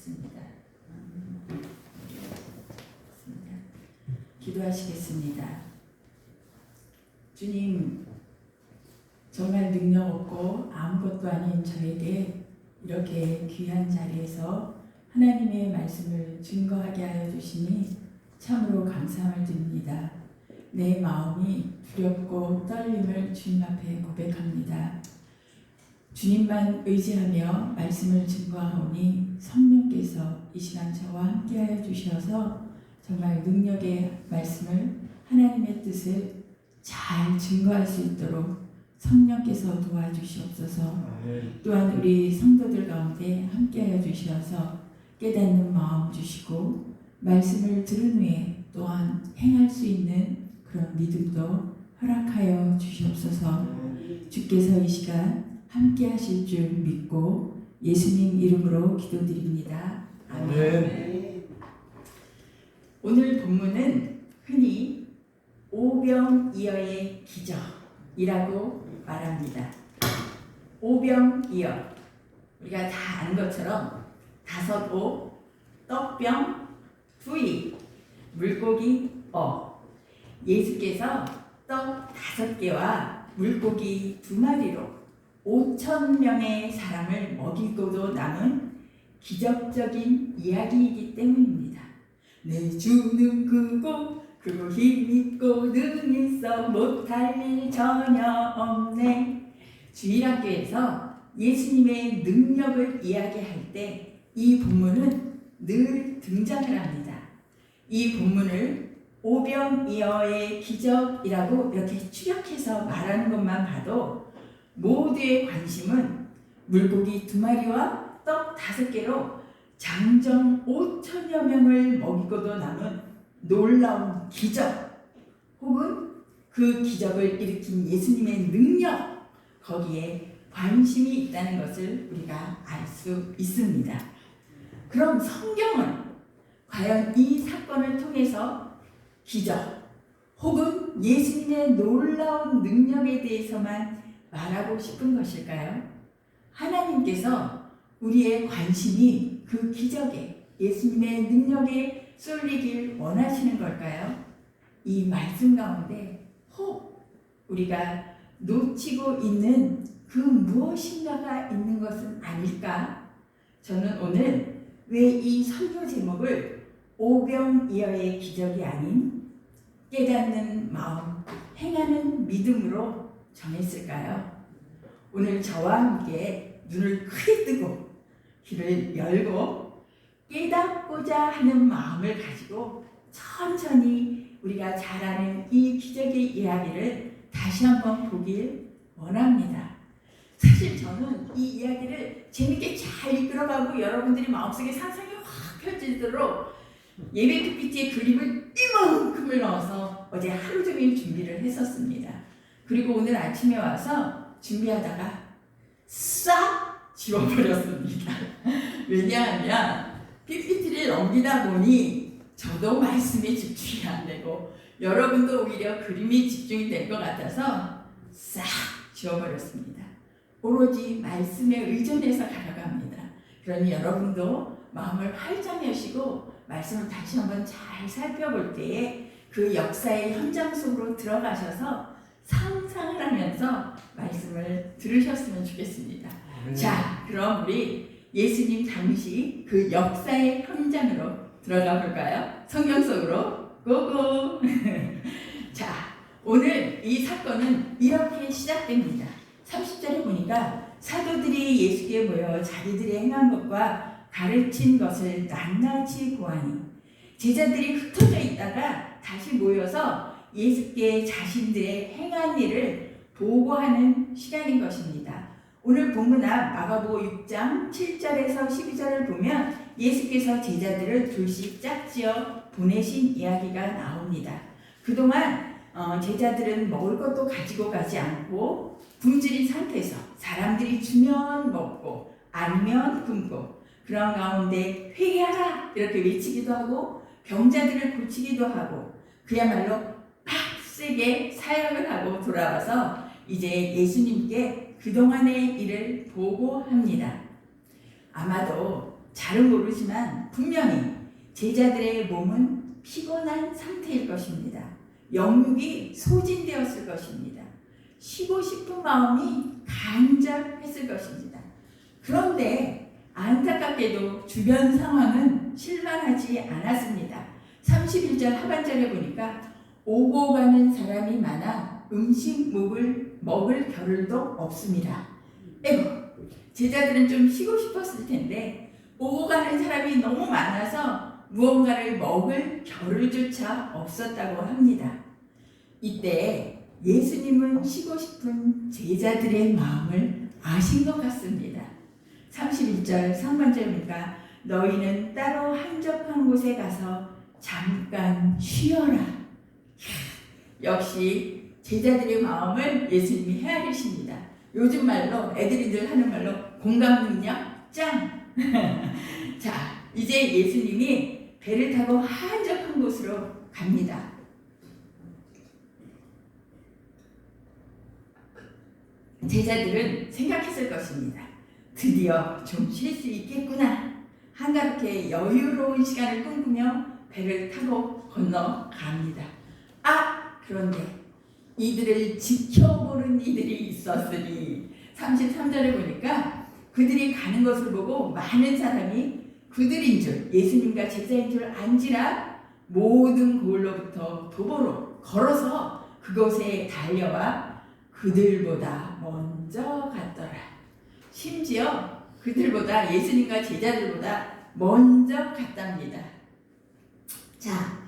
좋습니다. 기도하시겠습니다. 주님, 정말 능력 없고 아무것도 아닌 저에게 이렇게 귀한 자리에서 하나님의 말씀을 증거하게 하여 주시니 참으로 감사함을 드립니다. 내 마음이 두렵고 떨림을 주님 앞에 고백합니다. 주님만 의지하며 말씀을 증거하오니 성령께서 이 시간 저와 함께하여 주셔서 정말 능력의 말씀을 하나님의 뜻을 잘 증거할 수 있도록 성령께서 도와주시옵소서. 또한 우리 성도들 가운데 함께하여 주셔서 깨닫는 마음 주시고 말씀을 들은 후에 또한 행할 수 있는 그런 믿음도 허락하여 주시옵소서. 주께서 이 시간 함께 하실 줄 믿고 예수님 이름으로 기도드립니다. 아멘. 오늘 본문은 흔히 오병이어의 기적이라고 말합니다. 오병이어, 우리가 다 아는 것처럼 5오, 떡병, 부이, 물고기, 예수께서 떡 5개와 물고기 2마리로 5,000명의 사람을 먹이고도 남은 기적적인 이야기이기 때문입니다. 내 주는 크고 힘있고 능 있어 못할 일 전혀 없네. 주일학교에서 예수님의 능력을 이야기할 때 이 본문은 늘 등장을 합니다. 이 본문을 오병이어의 기적이라고 이렇게 추격해서 말하는 것만 봐도 모두의 관심은 물고기 2마리와 떡 5개로 장정 5천여 명을 먹이고도 남은 놀라운 기적, 혹은 그 기적을 일으킨 예수님의 능력, 거기에 관심이 있다는 것을 우리가 알 수 있습니다. 그럼 성경은 과연 이 사건을 통해서 기적 혹은 예수님의 놀라운 능력에 대해서만 말하고 싶은 것일까요? 하나님께서 우리의 관심이 그 기적에, 예수님의 능력에 쏠리길 원하시는 걸까요? 이 말씀 가운데 혹 우리가 놓치고 있는 그 무엇인가가 있는 것은 아닐까? 저는 오늘 왜 이 설교 제목을 오병이어의 기적이 아닌 깨닫는 마음, 행하는 믿음으로 정했을까요? 오늘 저와 함께 눈을 크게 뜨고 귀를 열고 깨닫고자 하는 마음을 가지고 천천히 우리가 잘 아는 이 기적의 이야기를 다시 한번 보길 원합니다. 사실 저는 이 이야기를 재밌게 잘 이끌어가고 여러분들이 마음속에 상상이 확 펼쳐지도록 예배 PPT에 그림을 이만큼을 넣어서 어제 하루 종일 준비를 했었습니다. 그리고 오늘 아침에 와서 준비하다가 싹 지워버렸습니다. 왜냐하면 PPT를 넘기다 보니 저도 말씀에 집중이 안 되고 여러분도 오히려 그림이 집중이 될 것 같아서 싹 지워버렸습니다. 오로지 말씀에 의존해서 가려갑니다. 그러니 여러분도 마음을 활짝 여시고 말씀을 다시 한번 잘 살펴볼 때에 그 역사의 현장 속으로 들어가셔서 상상을 하면서 말씀을 들으셨으면 좋겠습니다. 자, 그럼 우리 예수님 당시 그 역사의 현장으로 들어가 볼까요? 성경 속으로 고고! 자, 오늘 이 사건은 이렇게 시작됩니다. 30절에 보니까 사도들이 예수께 모여 자기들의 행한 것과 가르친 것을 낱낱이 고하니 제자들이 흩어져 있다가 다시 모여서 예수께 자신들의 행한 일을 보고하는 시간인 것입니다. 오늘 본문 앞 마가복음 6장 7절에서 12절을 보면 예수께서 제자들을 둘씩 짝지어 보내신 이야기가 나옵니다. 그동안 제자들은 먹을 것도 가지고 가지 않고 굶주린 상태에서 사람들이 주면 먹고 아니면 굶고 그런 가운데 회개하라 이렇게 외치기도 하고 병자들을 고치기도 하고 그야말로 빡세게 사역을 하고 돌아와서 이제 예수님께 그동안의 일을 보고합니다. 아마도 잘은 모르지만 분명히 제자들의 몸은 피곤한 상태일 것입니다. 영육이 소진되었을 것입니다. 쉬고 싶은 마음이 간절했을 것입니다. 그런데 안타깝게도 주변 상황은 실망하지 않았습니다. 31절 하반절에 보니까 오고 가는 사람이 많아 음식 먹을 겨를도 없습니다. 에고, 제자들은 좀 쉬고 싶었을 텐데 오고 가는 사람이 너무 많아서 무언가를 먹을 겨를조차 없었다고 합니다. 이때 예수님은 쉬고 싶은 제자들의 마음을 아신 것 같습니다. 31절 상반절이니까 너희는 따로 한적한 곳에 가서 잠깐 쉬어라. 역시 제자들의 마음을 예수님이 헤아리십니다. 요즘 말로 애들이들 하는 말로 공감 능력 짱. 자, 이제 예수님이 배를 타고 한적한 곳으로 갑니다. 제자들은 생각했을 것입니다. 드디어 좀 쉴 수 있겠구나. 한가롭게 여유로운 시간을 꿈꾸며 배를 타고 건너갑니다. 그런데 이들을 지켜보는 이들이 있었으니 33절에 보니까 그들이 가는 것을 보고 많은 사람이 그들인 줄, 예수님과 제자인 줄 안지라 모든 고을로부터 도보로 걸어서 그곳에 달려와 그들보다 먼저 갔더라. 심지어 그들보다, 예수님과 제자들보다 먼저 갔답니다. 자,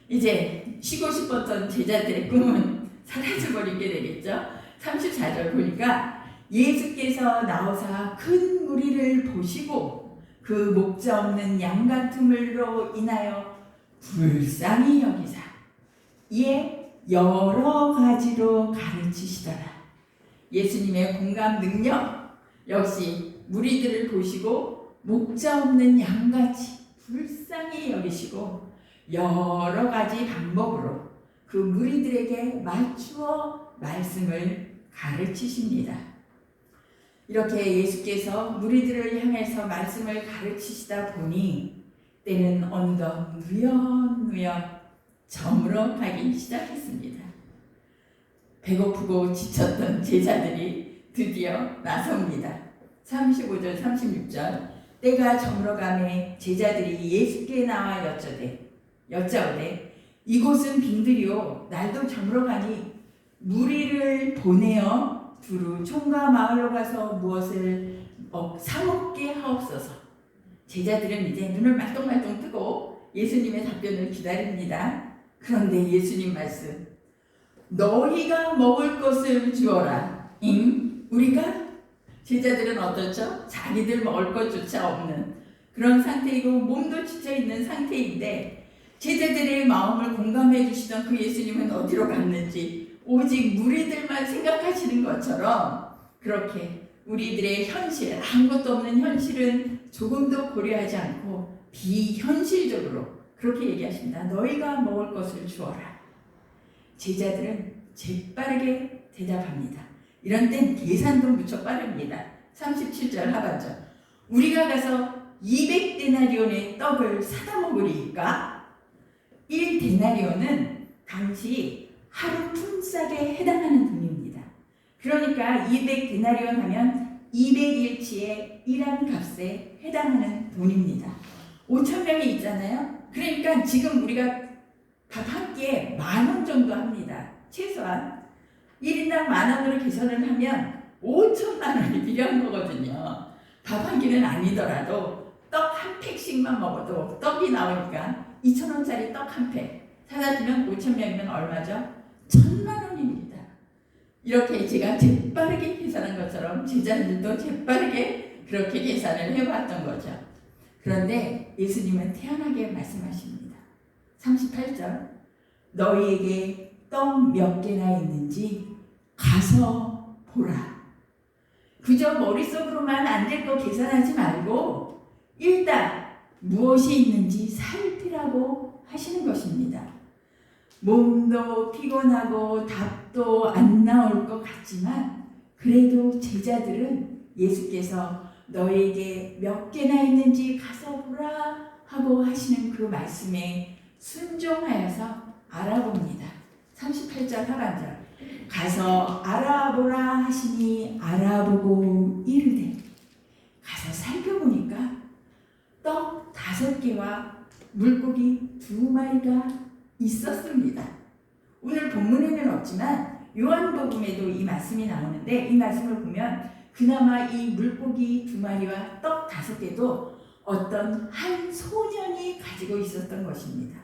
이제 쉬고 싶었던 제자들의 꿈은 사라져버리게 되겠죠. 34절 보니까 예수께서 나오사 큰 무리를 보시고 그 목자 없는 양 같음으로 인하여 불쌍히 여기사 이에 여러 가지로 가르치시더라. 예수님의 공감 능력 역시 무리들을 보시고 목자 없는 양같이 불쌍히 여기시고 여러 가지 방법으로 그 무리들에게 맞추어 말씀을 가르치십니다. 이렇게 예수께서 무리들을 향해서 말씀을 가르치시다 보니 때는 어느덧 누연누연 저물어 가기 시작했습니다. 배고프고 지쳤던 제자들이 드디어 나섭니다. 35절 36절 때가 저물어가매 제자들이 예수께 나와 여짜오되 이곳은 빈들이요 날도 저물어가니 무리를 보내어 두루 총과 마을로 가서 무엇을 사 먹게 하옵소서. 제자들은 이제 눈을 말똥말똥 뜨고 예수님의 답변을 기다립니다. 그런데 예수님 말씀, 너희가 먹을 것을 주어라. 우리가? 제자들은 어떻죠? 자기들 먹을 것조차 없는 그런 상태이고 몸도 지쳐있는 상태인데 제자들의 마음을 공감해 주시던 그 예수님은 어디로 갔는지 오직 무리들만 생각하시는 것처럼 그렇게 우리들의 현실, 아무것도 없는 현실은 조금도 고려하지 않고 비현실적으로 그렇게 얘기하십니다. 너희가 먹을 것을 주어라. 제자들은 재빠르게 대답합니다. 이런 땐 계산도 무척 빠릅니다. 37절 하반절 우리가 가서 200데나리온의 떡을 사다 먹으리까? 1데나리온은 당시 하루 품삯에 해당하는 돈입니다. 그러니까 200데나리온 하면 200일치의 일한 값에 해당하는 돈입니다. 5,000명이 있잖아요. 그러니까 지금 우리가 밥 한 끼에 10,000원 정도 합니다. 최소한 1인당 10,000원으로 계산을 하면 5천만 원이 필요한 거거든요. 밥 한 끼는 아니더라도 떡 한 팩씩만 먹어도 떡이 나오니까 2,000원짜리 떡 한 팩 사다 주면 5,000명이면 얼마죠? 1,000만 원입니다. 이렇게 제가 재빠르게 계산한 것처럼 제자들도 재빠르게 그렇게 계산을 해봤던 거죠. 그런데 예수님은 태연하게 말씀하십니다. 38절 너희에게 떡 몇 개나 있는지 가서 보라. 그저 머릿속으로만 안 될 거 계산하지 말고 일단 무엇이 있는지 살피라고 하시는 것입니다. 몸도 피곤하고 답도 안 나올 것 같지만 그래도 제자들은 예수께서 너에게 몇 개나 있는지 가서 보라 하고 하시는 그 말씀에 순종하여서 알아봅니다. 38절 하반절 가서 알아보라 하시니 알아보고 이르되 가서 살펴보니까 떡 5개와 물고기 2마리가 있었습니다. 오늘 본문에는 없지만 요한복음에도 이 말씀이 나오는데 이 말씀을 보면 그나마 이 물고기 2마리와 떡 5개도 어떤 한 소년이 가지고 있었던 것입니다.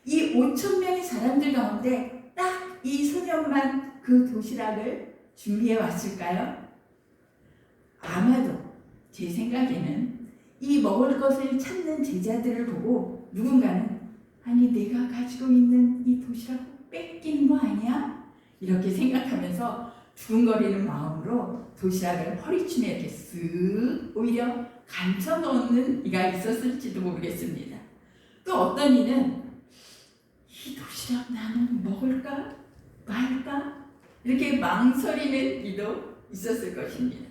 이 5,000명의 사람들 가운데 딱 이 소년만 그 도시락을 준비해 왔을까요? 아마도 제 생각에는 이 먹을 것을 찾는 제자들을 보고 누군가는 아니 내가 가지고 있는 이 도시락을 뺏기는 거 아니야? 이렇게 생각하면서 두근거리는 마음으로 도시락을 허리춤에 이렇게 쓱 오히려 감춰 놓는 이가 있었을지도 모르겠습니다. 또 어떤 이는 이 도시락 나는 먹을까 말까 이렇게 망설이는 이도 있었을 것입니다.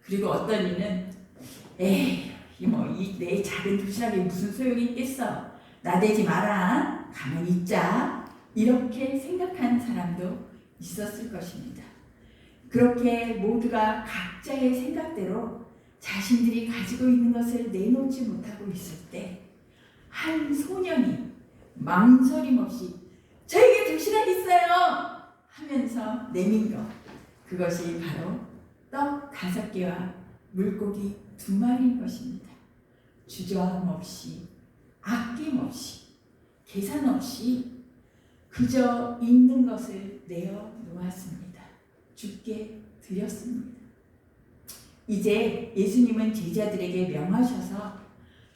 그리고 어떤 이는 에이 이 내 작은 도시락에 무슨 소용이 있겠어 나대지 마라 가만히 있자 이렇게 생각하는 사람도 있었을 것입니다. 그렇게 모두가 각자의 생각대로 자신들이 가지고 있는 것을 내놓지 못하고 있을 때 한 소년이 망설임 없이 저에게 도시락 있어요 하면서 내민 것 그것이 바로 떡 5개와 물고기 2마리인 것입니다. 주저함 없이 아낌없이 계산 없이 그저 있는 것을 내어 놓았습니다. 주께 드렸습니다. 이제 예수님은 제자들에게 명하셔서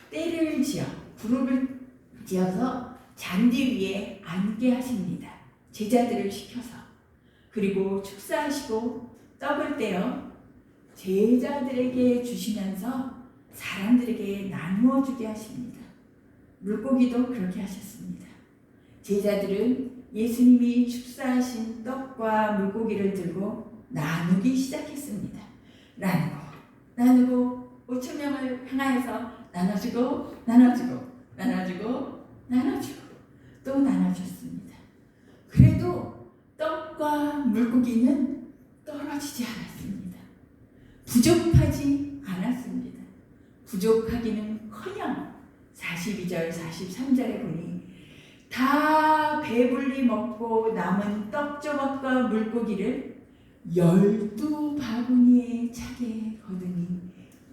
때를 지어 그룹을 지어서 잔디 위에 앉게 하십니다. 제자들을 시켜서 그리고 축사하시고 떡을 떼어 제자들에게 주시면서 사람들에게 나누어 주게 하십니다. 물고기도 그렇게 하셨습니다. 제자들은 예수님이 축사하신 떡과 물고기를 들고 나누기 시작했습니다. 나누고 5,000명을 향하여서 나눠주고 또 나눠줬습니다. 그래도 떡과 물고기는 떨어지지 않았습니다. 부족하지 않았습니다. 부족하기는커녕 42절 43절에 보니 다 배불리 먹고 남은 떡 조각과 물고기를 12바구니에 차게 거두니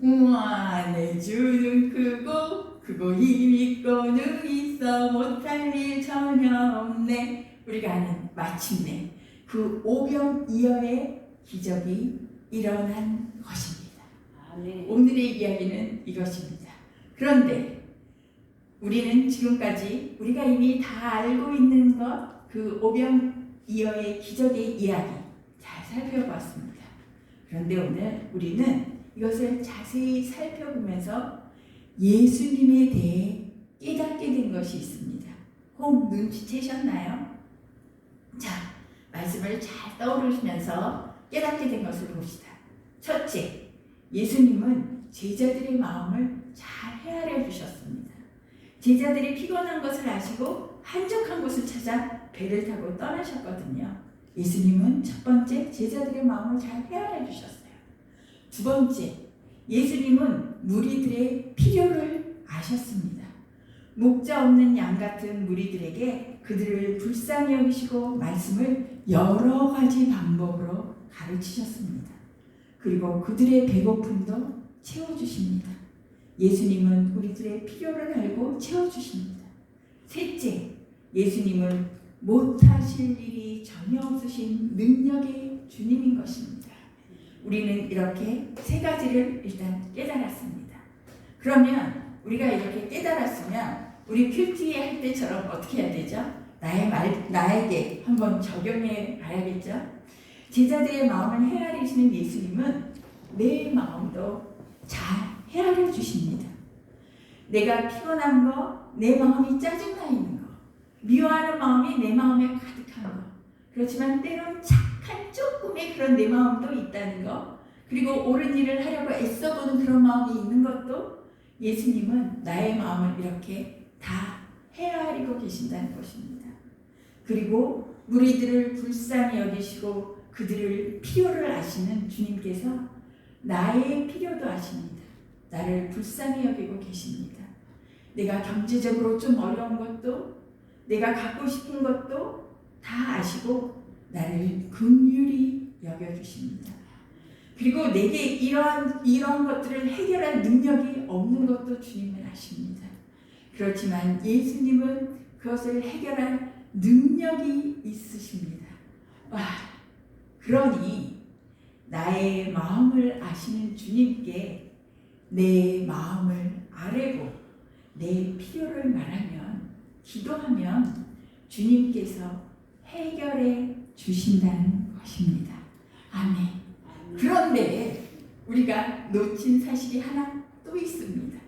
우와 내 주는 크고 힘 있고 능 있어 못할 일 전혀 없네. 우리가 아는 마침내 그 오병이어의 기적이 일어난 것입니다. 아멘. 오늘의 이야기는 이것입니다. 그런데 우리는 지금까지 우리가 이미 다 알고 있는 것 그 오병이어의 기적의 이야기 잘 살펴봤습니다. 그런데 오늘 우리는 이것을 자세히 살펴보면서 예수님에 대해 깨닫게 된 것이 있습니다. 혹 눈치채셨나요? 자, 말씀을 잘 떠오르시면서 깨닫게 된 것을 봅시다. 첫째, 예수님은 제자들의 마음을 잘 헤아려 주셨습니다. 제자들이 피곤한 것을 아시고 한적한 곳을 찾아 배를 타고 떠나셨거든요. 예수님은 첫 번째, 제자들의 마음을 잘 헤아려 주셨어요. 두 번째, 예수님은 무리들의 필요를 아셨습니다. 목자 없는 양 같은 무리들에게 그들을 불쌍히 여기시고 말씀을 여러 가지 방법으로 가르치셨습니다. 그리고 그들의 배고픔도 채워주십니다. 예수님은 우리들의 필요를 알고 채워주십니다. 셋째, 예수님은 못하실 일이 전혀 없으신 능력의 주님인 것입니다. 우리는 이렇게 세 가지를 일단 깨달았습니다. 그러면 우리가 이렇게 깨달았으면 우리 큐티 할 때처럼 어떻게 해야 되죠? 나에게 한번 적용해 봐야겠죠? 제자들의 마음을 헤아리시는 예수님은 내 마음도 잘 헤아려 주십니다. 내가 피곤한 거, 내 마음이 짜증나 있는 거, 미워하는 마음이 내 마음에 가득한 거, 그렇지만 때론 착한 조금의 그런 내 마음도 있다는 거, 그리고 옳은 일을 하려고 애써보는 그런 마음이 있는 것도 예수님은 나의 마음을 이렇게 다 헤아리고 계신다는 것입니다. 그리고 무리들을 불쌍히 여기시고 그들을 필요를 아시는 주님께서 나의 필요도 아십니다. 나를 불쌍히 여기고 계십니다. 내가 경제적으로 좀 어려운 것도 내가 갖고 싶은 것도 다 아시고 나를 긍휼히 여겨주십니다. 그리고 내게 이러한 것들을 해결할 능력이 없는 것도 주님은 아십니다. 그렇지만 예수님은 그것을 해결할 능력이 있으십니다. 와, 그러니 나의 마음을 아시는 주님께 내 마음을 아뢰고 내 필요를 말하면, 기도하면 주님께서 해결해 주신다는 것입니다. 아멘. 그런데 우리가 놓친 사실이 하나 또 있습니다.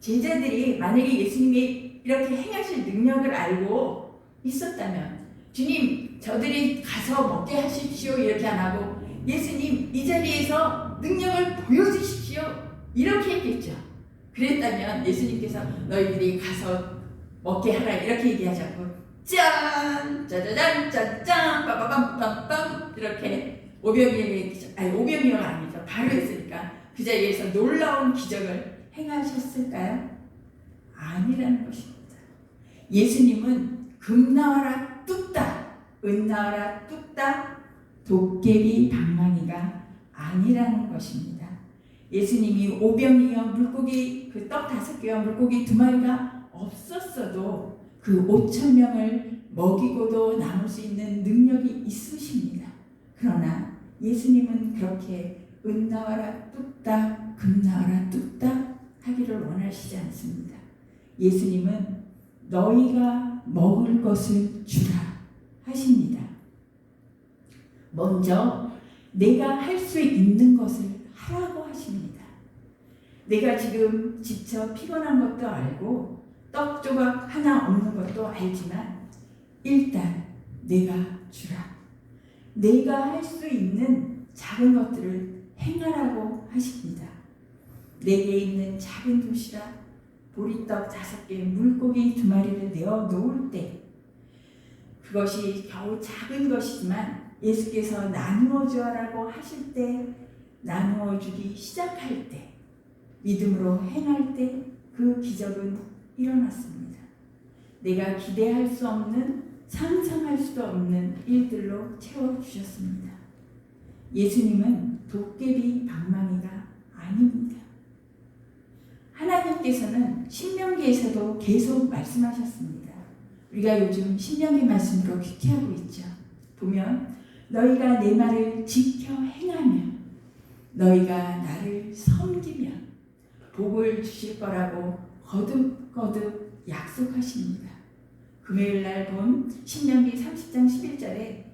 제자들이 만약에 예수님이 이렇게 행하실 능력을 알고 있었다면, 주님 저들이 가서 먹게 하십시오 이렇게 안 하고, 예수님 이 자리에서 능력을 보여주십시오 이렇게 했겠죠. 그랬다면 예수님께서 너희들이 가서 먹게 하라 이렇게 얘기하지 않고 짠! 짜자잔! 짠짠! 빠바밤빰빰! 이렇게 오병이어가 아니죠. 바로 했으니까 그 자리에서 놀라운 기적을 행하셨을까요? 아니라는 것입니다. 예수님은 금 나와라 뚝딱, 은 나와라 뚝딱, 도깨비 방망이가 아니라는 것입니다. 예수님이 오병이어 물고기 그 떡 5개와 물고기 2마리가 없었어도 그 5,000명을 먹이고도 남을 수 있는 능력이 있으십니다. 그러나 예수님은 그렇게 은 나와라 뚝딱, 금 나와라 뚝딱 하기를 원하시지 않습니다. 예수님은 너희가 먹을 것을 주라 하십니다. 먼저 내가 할 수 있는 것을 하라고 하십니다. 내가 지금 지쳐 피곤한 것도 알고 떡 조각 하나 없는 것도 알지만 일단 내가 주라. 내가 할 수 있는 작은 것들을 행하라고 하십니다. 내게 있는 작은 도시락, 보리떡 5개, 물고기 2마리를 내어 놓을 때, 그것이 겨우 작은 것이지만 예수께서 나누어 주라고 하실 때, 나누어 주기 시작할 때, 믿음으로 행할 때 그 기적은 일어났습니다. 내가 기대할 수 없는, 상상할 수도 없는 일들로 채워주셨습니다. 예수님은 도깨비 방망이가 아닙니다. 하나님께서는 신명기에서도 계속 말씀하셨습니다. 우리가 요즘 신명기 말씀으로 큐티하고 있죠. 보면 너희가 내 말을 지켜 행하면, 너희가 나를 섬기면 복을 주실 거라고 거듭거듭 약속하십니다. 금요일 날 본 신명기 30장 11절에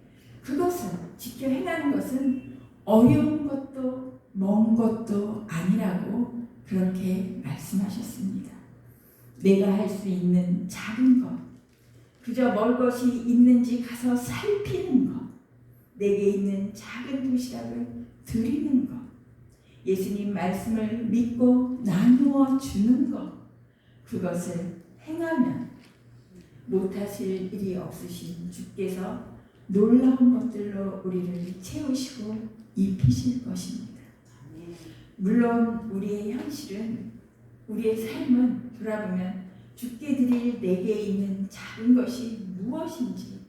그것은 지켜 행하는 것은 어려운 것도 먼 것도 아니라고 그렇게 말씀하셨습니다. 내가 할 수 있는 작은 것, 그저 먹을 것이 있는지 가서 살피는 것, 내게 있는 작은 도시락을 드리는 것, 예수님 말씀을 믿고 나누어 주는 것, 그것을 행하면 못하실 일이 없으신 주께서 놀라운 것들로 우리를 채우시고 입히실 것입니다. 물론 우리의 현실은, 우리의 삶은 돌아보면 주께 드릴 내게 있는 작은 것이 무엇인지,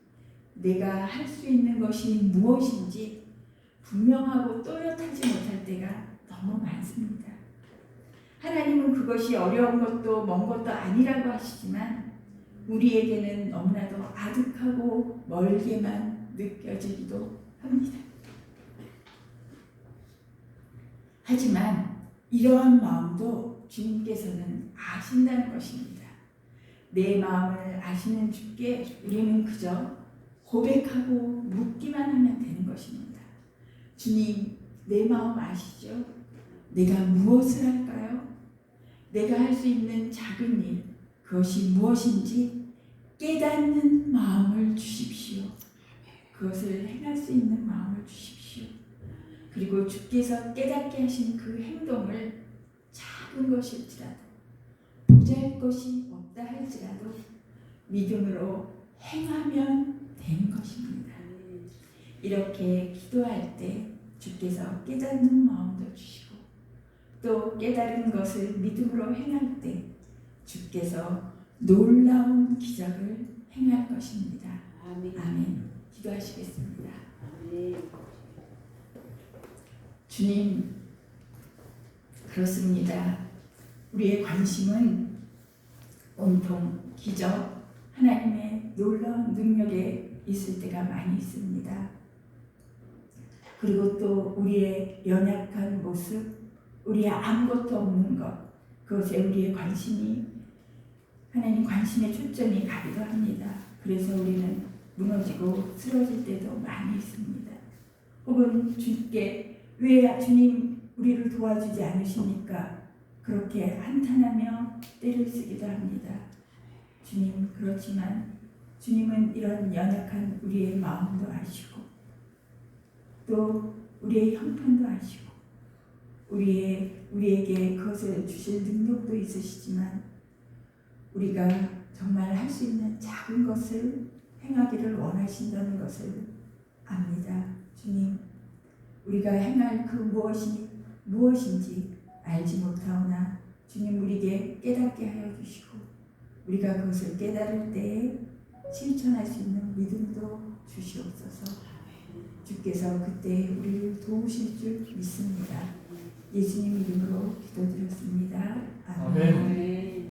내가 할 수 있는 것이 무엇인지 분명하고 또렷하지 못할 때가 너무 많습니다. 하나님은 그것이 어려운 것도 먼 것도 아니라고 하시지만 우리에게는 너무나도 아득하고 멀게만 느껴지기도 합니다. 하지만 이러한 마음도 주님께서는 아신다는 것입니다. 내 마음을 아시는 주께 우리는 그저 고백하고 묻기만 하면 되는 것입니다. 주님, 내 마음 아시죠? 내가 무엇을 할까요? 내가 할 수 있는 작은 일, 그것이 무엇인지 깨닫는 마음을 주십시오. 그것을 행할 수 있는 마음을 주십시오. 그리고 주께서 깨닫게 하신 그 행동을 작은 것일지라도 보잘것이 없다 할지라도 믿음으로 행하면 되는 것입니다. 이렇게 기도할 때 주께서 깨닫는 마음도 주시고 또 깨달은 것을 믿음으로 행할 때 주께서 놀라운 기적을 행할 것입니다. 아멘. 기도하시겠습니다. 주님, 그렇습니다. 우리의 관심은 온통 기적, 하나님의 놀라운 능력에 있을 때가 많이 있습니다. 그리고 또 우리의 연약한 모습, 우리의 아무것도 없는 것, 그것에 우리의 관심이, 하나님 관심의 초점이 가기도 합니다. 그래서 우리는 무너지고 쓰러질 때도 많이 있습니다. 혹은 주님께 왜 주님 우리를 도와주지 않으십니까? 그렇게 한탄하며 때를 쓰기도 합니다. 주님, 그렇지만 주님은 이런 연약한 우리의 마음도 아시고 또 우리의 형편도 아시고 우리에게 그것을 주실 능력도 있으시지만 우리가 정말 할 수 있는 작은 것을 행하기를 원하신다는 것을 압니다. 주님, 우리가 행할 그 무엇인지 알지 못하오나 주님 우리에게 깨닫게 하여 주시고 우리가 그것을 깨달을 때에 실천할 수 있는 믿음도 주시옵소서. 주께서 그때 우리를 도우실 줄 믿습니다. 예수님 이름으로 기도드렸습니다. 아멘.